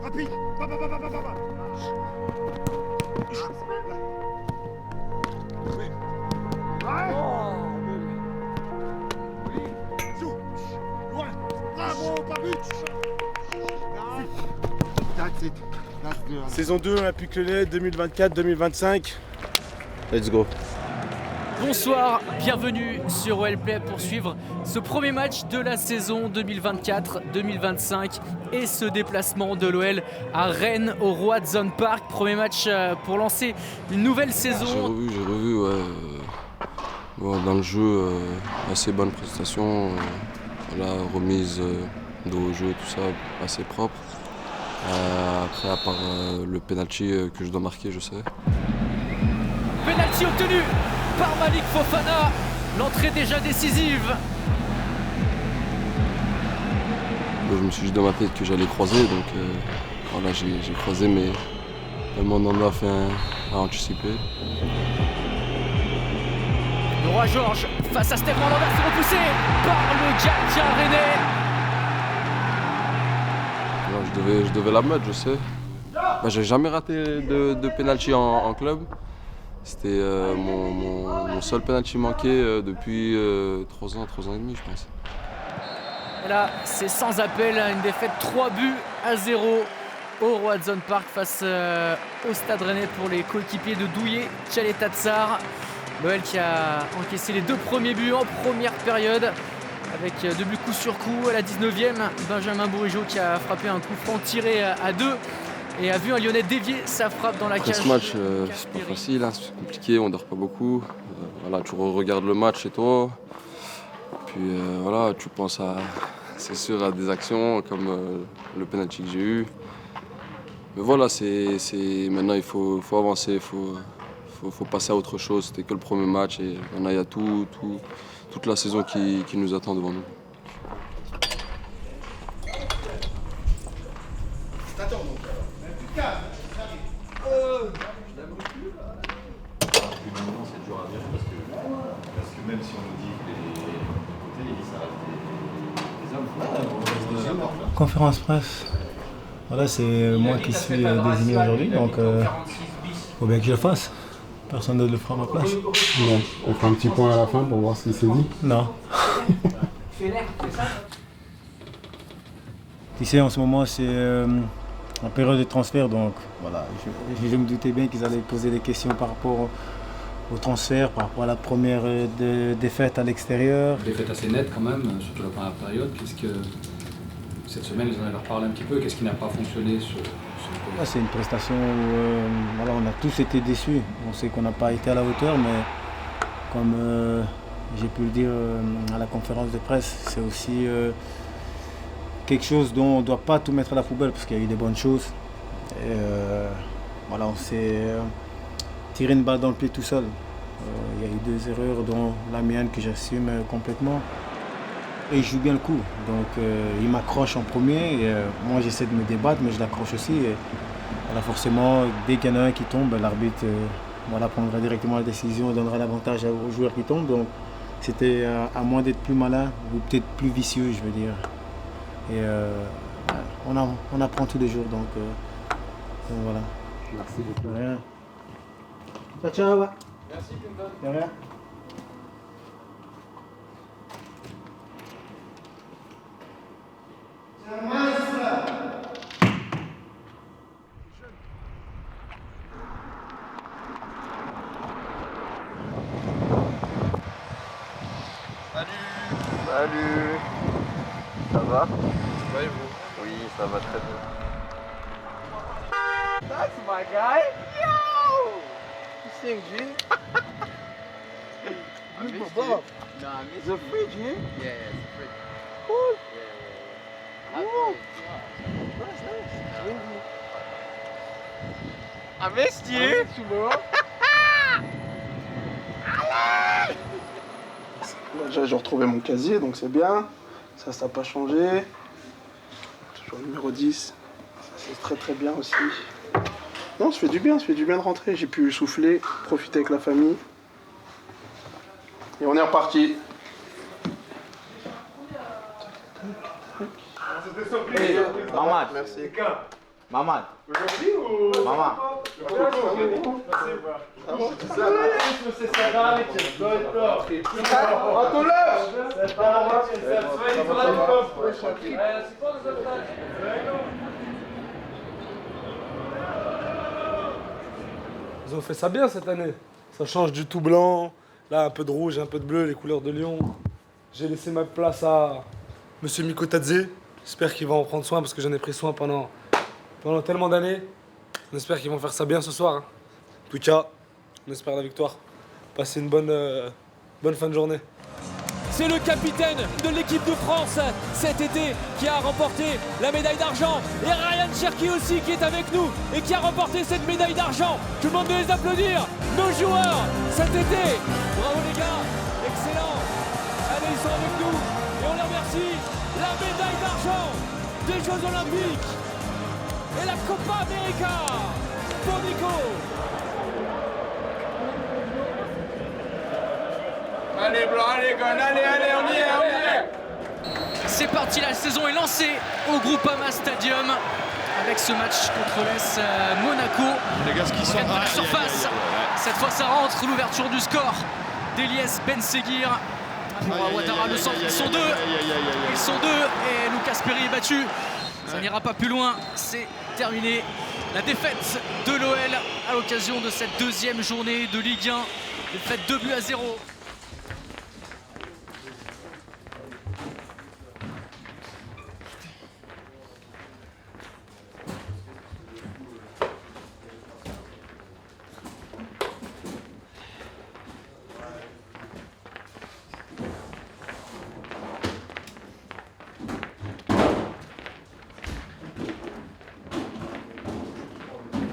Rapide. Bravo, Saison 2, Olympique Lyonnais 2024-2025. Let's go. Bonsoir, bienvenue sur OLPlay pour suivre ce premier match de la saison 2024-2025 et ce déplacement de l'OL à Rennes au Roazhon Park. Premier match pour lancer une nouvelle saison. J'ai revu ouais, dans le jeu, assez bonne prestation, remise de haut jeu, tout ça, assez propre. Après, à part le penalty que je dois marquer, je sais. Penalty obtenu par Malik Fofana, l'entrée déjà décisive. Je me suis dit dans ma tête que j'allais croiser, donc voilà, j'ai croisé, mais tellement Nanda a fait a anticipé. Le roi Georges face à Stéphane Lambert, c'est repoussé par le gardien rennais. Je devais la mettre, je sais. J'ai jamais raté de penalty en club. C'était mon seul penalty manqué depuis 3 ans et demi, je pense. Et là, c'est sans appel, une défaite 3-0 au Roazhon Park face au Stade Rennais pour les coéquipiers de Douillet, Tchaletatsar. L'OL qui a encaissé les 2 premiers buts en première période avec 2 buts coup sur coup. À la 19e, Benjamin Bourigeaud qui a frappé un coup franc tiré à 2 et a vu un Lyonnais dévier sa frappe dans la cage. Ce match, c'est pas facile, hein, c'est compliqué, on dort pas beaucoup. Tu regardes le match chez toi, puis tu penses c'est sûr à des actions comme le penalty que j'ai eu. Mais voilà, maintenant il faut avancer, il faut passer à autre chose. C'était que le premier match et maintenant il y a toute la saison qui nous attend devant nous. C'est dur à dire parce que même si on nous dit que les côtés, ça reste des hommes. Conférence presse. Voilà, c'est moi qui suis désigné aujourd'hui, donc faut bien que je le fasse. Personne ne le fera à ma place. Bon, on fait un petit point à la fin pour voir ce qui s'est dit. Non. Tu sais, en ce moment, c'est en période de transfert, donc voilà, je me doutais bien qu'ils allaient poser des questions par rapport au transfert, par rapport à la première défaite à l'extérieur. Défaite assez nette quand même, surtout la première période. Qu'est-ce que cette semaine, ils en allaient leur parler un petit peu, qu'est-ce qui n'a pas fonctionné sur le C'est une prestation où on a tous été déçus. On sait qu'on n'a pas été à la hauteur, mais comme j'ai pu le dire à la conférence de presse, c'est aussi quelque chose dont on ne doit pas tout mettre à la poubelle parce qu'il y a eu des bonnes choses. Et, on s'est tiré une balle dans le pied tout seul. Il y a eu 2 erreurs, dont la mienne que j'assume complètement. Et il joue bien le coup, donc il m'accroche en premier. Et, moi j'essaie de me débattre, mais je l'accroche aussi. Et, forcément, dès qu'il y en a un qui tombe, l'arbitre prendra directement la décision et donnera l'avantage au joueur qui tombe. Donc c'était à moi d'être plus malin ou peut-être plus vicieux, je veux dire. Et on apprend tous les jours, donc voilà. Merci beaucoup. De rien. Ciao. Merci, Clinton. De rien. Salut. Ça va? Ouais, vous. Oui, ça va très bien. That's my guy. Yo! You sing, G? I missed Bob. you. No, I missed The you. fridge, yeah? Yeah, it's a fridge. Cool. Yeah. Woo. Nice, Nice. Windy. I missed you. I miss you, bro. J'ai retrouvé mon casier, donc c'est bien. Ça n'a pas changé. Toujours numéro 10. Ça, c'est très très bien aussi. Non, ça fait du bien de rentrer. J'ai pu souffler, profiter avec la famille. Et on est reparti. Normal. Merci. Maman. Aujourd'hui ou... Maman. Ils ont fait ça bien cette année. Ça change du tout blanc. Là, un peu de rouge, un peu de bleu, les couleurs de Lyon. J'ai laissé ma place à Monsieur Mikotadze. J'espère qu'il va en prendre soin parce que j'en ai pris soin pendant tellement d'années. On espère qu'ils vont faire ça bien ce soir. En tout cas, on espère la victoire. Passez une bonne fin de journée. C'est le capitaine de l'équipe de France cet été qui a remporté la médaille d'argent. Et Ryan Cherki aussi qui est avec nous et qui a remporté cette médaille d'argent. Tout le monde de les applaudir. Nos joueurs cet été. Bravo les gars, excellent. Allez, ils sont avec nous et on les remercie. La médaille d'argent des Jeux Olympiques et la Copa América pour Nico. Allez blanc, allez Gon, allez, on y est. C'est parti, la saison est lancée au Groupama Stadium avec ce match contre l'AS Monaco. Les gars qui sont à la surface. Cette fois ça rentre, l'ouverture du score d'Elias Benseguir. Pour Ouattara, le centre, ils sont deux et Lucas Perry est battu. Ça n'ira pas plus loin, c'est terminé. La défaite de l'OL à l'occasion de cette deuxième journée de Ligue 1. Défaite 2-0.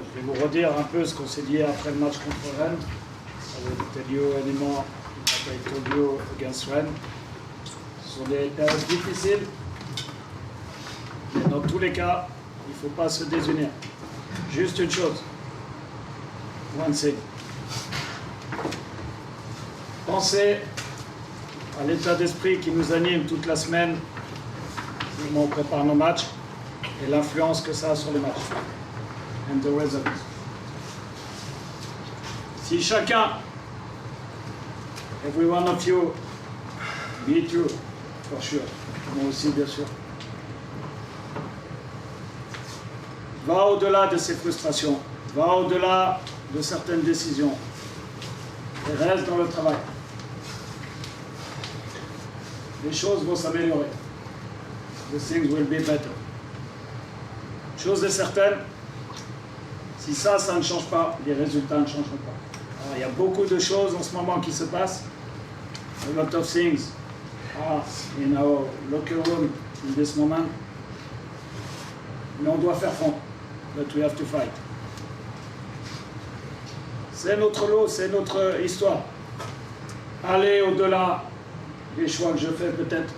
Je vais vous redire un peu ce qu'on s'est dit après le match contre Rennes. I will tell you anymore what I told you against Rennes. Ce sont des périodes difficiles, mais dans tous les cas, il ne faut pas se désunir. Juste une chose, one thing. Pensez à l'état d'esprit qui nous anime toute la semaine, au moment où on prépare nos matchs, et l'influence que ça a sur les matchs. And the results. Si chacun, every one of you, me too, for sure, moi aussi bien sûr, va au-delà de ses frustrations, va au-delà de certaines décisions et reste dans le travail. Les choses vont s'améliorer. The things will be better. Chose est certaine, si ça ne change pas, les résultats ne changeront pas. Alors, il y a beaucoup de choses en ce moment qui se passent. A lot of things are in our locker room in this moment. Mais on doit faire front. But we have to fight. C'est notre lot, c'est notre histoire. Aller au-delà des choix que je fais peut-être.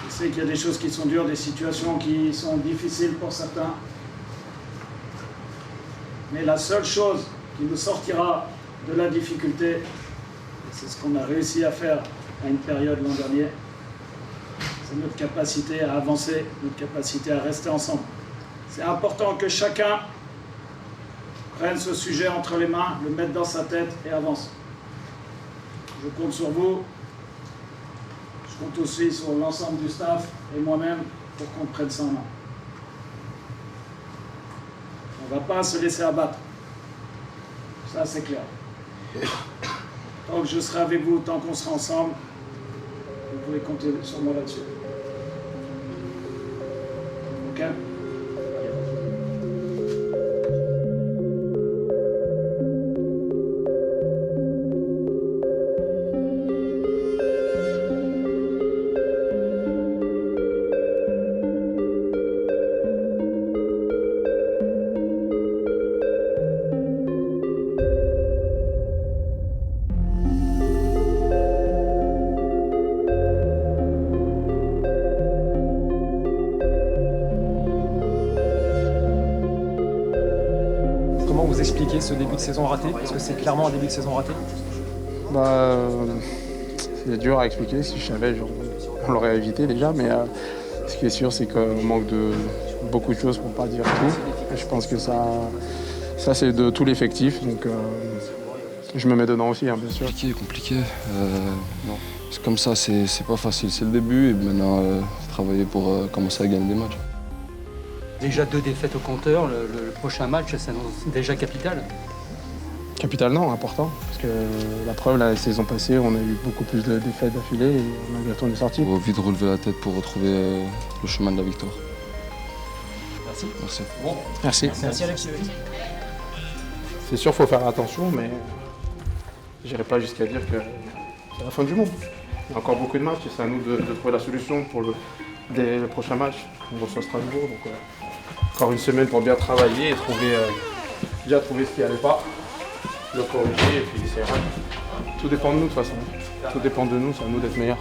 Je sais qu'il y a des choses qui sont dures, des situations qui sont difficiles pour certains. Mais la seule chose qui nous sortira de la difficulté, c'est ce qu'on a réussi à faire à une période l'an dernier, c'est notre capacité à avancer, notre capacité à rester ensemble. C'est important que chacun prenne ce sujet entre les mains, le mette dans sa tête et avance. Je compte sur vous, je compte aussi sur l'ensemble du staff et moi-même pour qu'on prenne ça en main. On ne va pas se laisser abattre. Ça, c'est clair. Tant que je serai avec vous, tant qu'on sera ensemble, vous pouvez compter sur moi là-dessus. Ok ? Vous expliquer ce début de saison raté? Parce que c'est clairement un début de saison raté. C'est dur à expliquer. Si je savais, on l'aurait évité déjà. Mais ce qui est sûr, c'est qu'on manque beaucoup de choses pour pas dire tout. Et je pense que ça c'est de tout l'effectif. Donc je me mets dedans aussi, bien sûr. Compliqué. C'est comme ça, c'est pas facile. C'est le début et maintenant travailler pour commencer à gagner des matchs. Déjà 2 défaites au compteur, le prochain match s'annonce déjà capital. Capital, non, important. Parce que la preuve, la saison passée, on a eu beaucoup plus de défaites d'affilée et malgré tout, on est sorti. Il faut vite relever la tête pour retrouver le chemin de la victoire. Merci. Merci. Bon. Merci. Merci Alexis. C'est sûr, il faut faire attention, mais j'irai pas jusqu'à dire que c'est la fin du monde. Il y a encore beaucoup de matchs et c'est à nous de trouver la solution pour dès le prochain match. On reçoit Strasbourg, donc encore une semaine pour bien travailler et déjà trouver ce qui n'allait pas, le corriger et puis c'est vrai. Tout dépend de nous de toute façon. Tout dépend de nous, c'est à nous d'être meilleurs.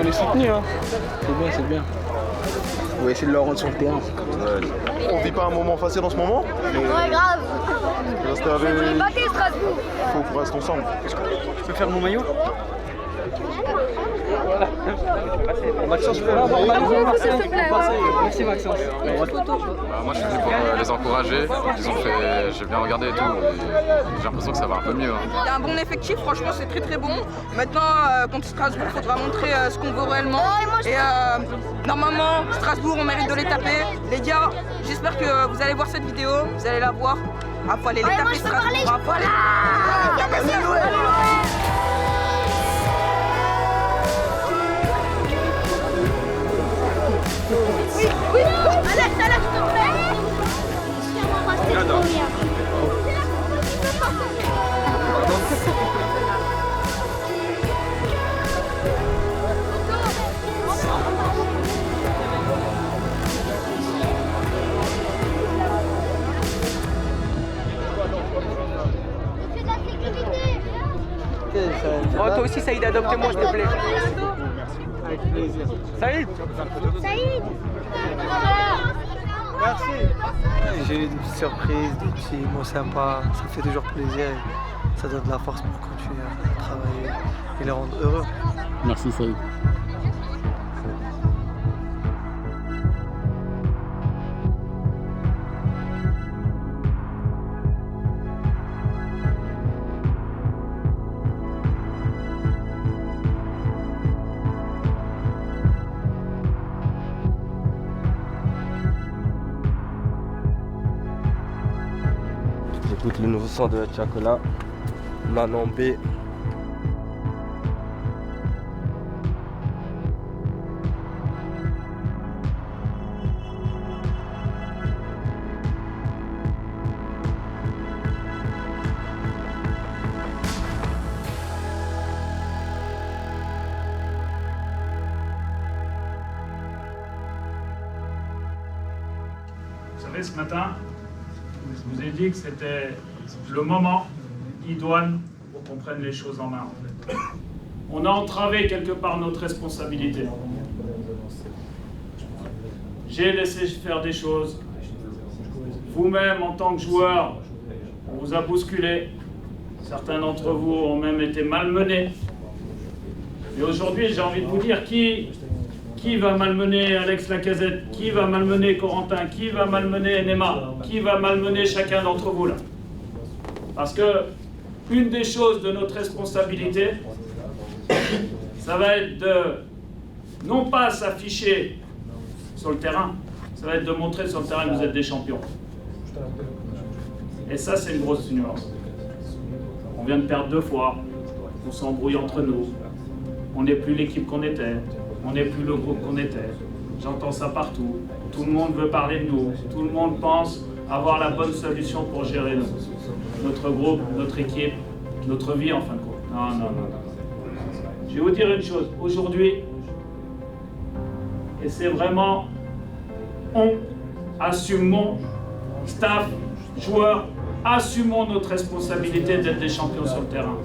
On est soutenu, hein. C'est bien. On va essayer de leur rendre sur le terrain. On vit pas un moment facile en ce moment. Ouais, grave. Rester avec... On est battés, Strasbourg. Faut rester ensemble. Je peux faire mon maillot? Maxence, Merci Maxence. Moi je suis venu pour les encourager, j'ai bien regardé et tout, et j'ai l'impression que ça va un peu mieux. Il y a un bon effectif, franchement c'est très très bon. Maintenant contre Strasbourg, il faudra montrer ce qu'on veut réellement. Et normalement Strasbourg on mérite de les taper. Les gars, j'espère que vous allez voir cette vidéo, vous allez la voir. Ah, faut aller les taper Strasbourg, faut aller. Oui, Alex, s'il te plaît. J'adore. Oh, toi aussi, Saïd, adopte-moi, s'il te plaît. Avec plaisir. Saïd. Saïd. Merci. J'ai eu des petites surprises, des petits mots sympas, ça fait toujours plaisir et ça donne de la force pour continuer à travailler et les rendre heureux. Merci Saïd. J'écoute le nouveau son de Chacola, Manon B. matin, je vous ai dit que c'était le moment idoine pour qu'on prenne les choses en main. En fait. On a entravé quelque part notre responsabilité. J'ai laissé faire des choses. Vous-même, en tant que joueur, on vous a bousculé. Certains d'entre vous ont même été malmenés. Et aujourd'hui, j'ai envie de vous dire qui va malmener Alex Lacazette, qui va malmener Corentin, qui va malmener Neymar, qui va malmener chacun d'entre vous là. Parce que une des choses de notre responsabilité, ça va être de non pas s'afficher sur le terrain, ça va être de montrer sur le terrain que vous êtes des champions. Et ça, c'est une grosse nuance. On vient de perdre 2 fois, on s'embrouille entre nous, on n'est plus l'équipe qu'on était, on n'est plus le groupe qu'on était. J'entends ça partout. Tout le monde veut parler de nous, tout le monde pense avoir la bonne solution pour gérer notre groupe, notre équipe, notre vie en fin de compte. Non, non, non, non. Je vais vous dire une chose, aujourd'hui, et c'est vraiment, on assumons, staff, joueurs, assumons notre responsabilité d'être des champions sur le terrain.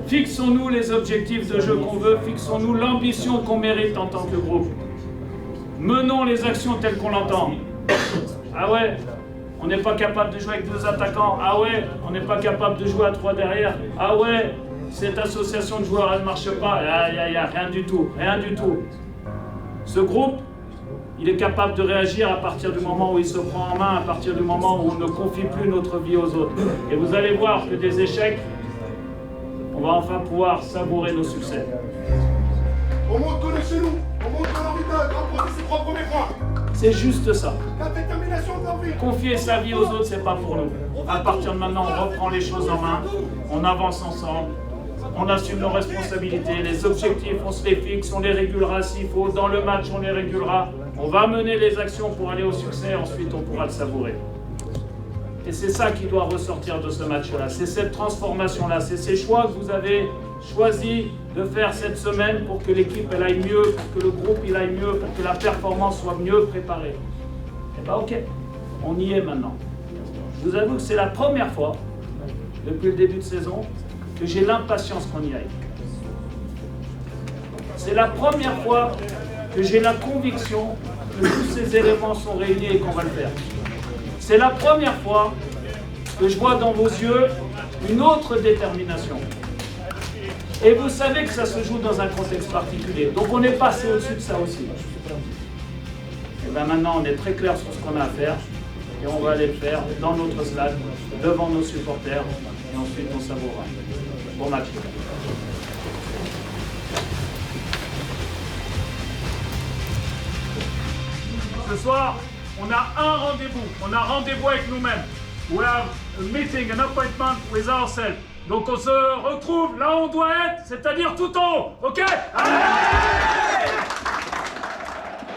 Fixons-nous les objectifs de jeu qu'on veut, fixons-nous l'ambition qu'on mérite en tant que groupe. Menons les actions telles qu'on l'entend. Ah ouais, on n'est pas capable de jouer avec 2 attaquants. Ah ouais, on n'est pas capable de jouer à 3 derrière. Ah ouais, cette association de joueurs, elle ne marche pas. Il n'y a rien du tout, rien du tout. Ce groupe, il est capable de réagir à partir du moment où il se prend en main, à partir du moment où on ne confie plus notre vie aux autres. Et vous allez voir que des échecs, on va enfin pouvoir savourer nos succès. On monte qu'on est chez nous, on monte qu'on a envie de remporter ses 3 premiers points. C'est juste ça. La détermination d'envie. Confier sa vie aux autres, c'est pas pour nous. À partir de maintenant, on reprend les choses en main, on avance ensemble, on assume nos responsabilités, les objectifs, on se les fixe, on les régulera s'il faut, dans le match, on les régulera. On va mener les actions pour aller au succès, ensuite on pourra le savourer. Et c'est ça qui doit ressortir de ce match-là, c'est cette transformation-là, c'est ces choix que vous avez choisi de faire cette semaine pour que l'équipe elle aille mieux, pour que le groupe il aille mieux, pour que la performance soit mieux préparée. Et bien ok, on y est maintenant. Je vous avoue que c'est la première fois, depuis le début de saison, que j'ai l'impatience qu'on y aille. C'est la première fois que j'ai la conviction que tous ces éléments sont réunis et qu'on va le faire. C'est la première fois que je vois dans vos yeux une autre détermination. Et vous savez que ça se joue dans un contexte particulier. Donc on est passé au-dessus de ça aussi. Et bien maintenant on est très clair sur ce qu'on a à faire. Et on va aller le faire dans notre stade, devant nos supporters. Et ensuite on savourera. Bon match. Ce soir, on a un rendez-vous. On a rendez-vous avec nous-mêmes. We have a meeting, an appointment with ourselves. Donc on se retrouve là où on doit être, c'est-à-dire tout en haut. Ok? Allez!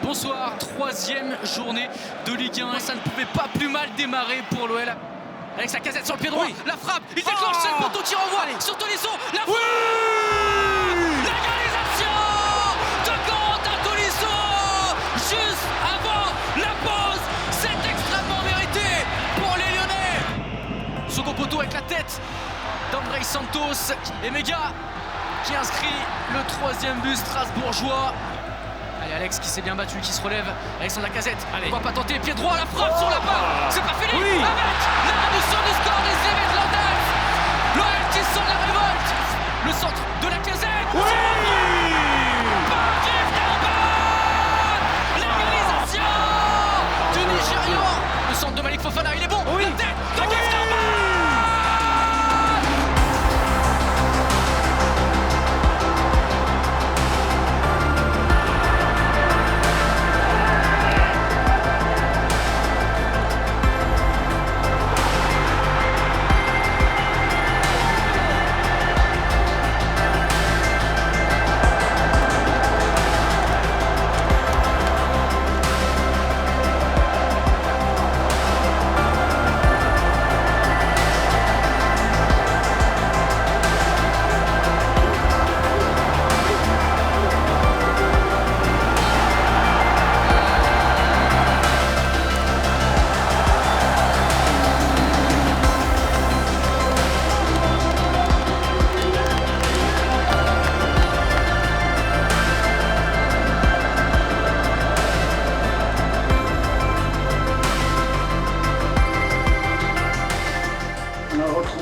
Bonsoir, 3e journée de Ligue 1. Ça ne pouvait pas plus mal démarrer pour l'OL. Alex Lacazette sur le pied droit, la frappe, il déclenche, c'est le poteau, tir en voie sur Tolisso, la frappe, l'égalisation de Corentin Tolisso juste avant la pause. C'est extrêmement mérité pour les Lyonnais. Second poteau avec la tête d'André Santos et Méga qui inscrit le 3e but strasbourgeois. Allez, Alex qui s'est bien battu, qui se relève. Alexandre Lacazette, allez, on va pas tenter, pied droit, la frappe sur la barre. C'est pas fini, avec la réduction du score des Cévennes Landais. L'OL qui sent la révolte. Le centre de Lacazette. L'égalisation du Nigérian. Le centre de Malik Fofana, il est bon. La tête de Gifterman.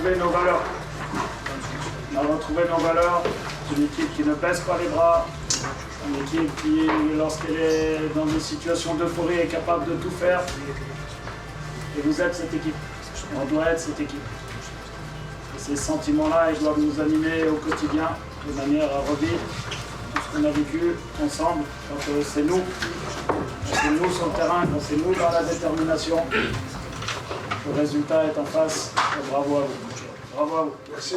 retrouvé nos valeurs. On a retrouvé nos valeurs. C'est une équipe qui ne baisse pas les bras. Une équipe qui, lorsqu'elle est dans des situations d'euphorie, est capable de tout faire. Et vous êtes cette équipe. On doit être cette équipe. Et ces sentiments-là, ils doivent nous animer au quotidien, de manière à revivre tout ce qu'on a vécu ensemble. Quand c'est nous sur le terrain, quand c'est nous dans la détermination, le résultat est en face. Et bravo à vous. Bravo à vous. Merci.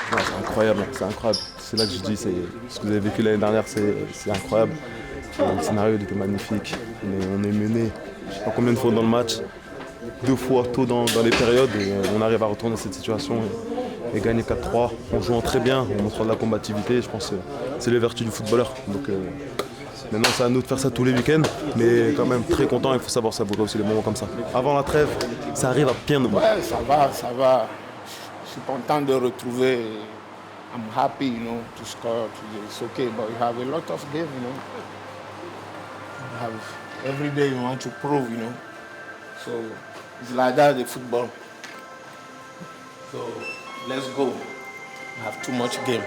C'est incroyable, c'est incroyable. C'est là que je dis, ce que vous avez vécu l'année dernière, c'est incroyable. Le scénario était magnifique. On est mené, je ne sais pas combien de fois dans le match, 2 fois tôt dans les périodes, et on arrive à retourner cette situation et gagner 4-3 en jouant très bien, en montrant de la combativité. Je pense que c'est les vertus du footballeur. Donc maintenant, c'est à nous de faire ça tous les week-ends, mais quand même très content. Il faut savoir savourer aussi les moments comme ça. Avant la trêve, ça arrive à bien nous. Ouais, ça va. Je suis content de retrouver. I'm happy, to score. It's okay, but you have a lot of games, You have every day you want to prove, So it's like that, the football. So let's go. We have too much game.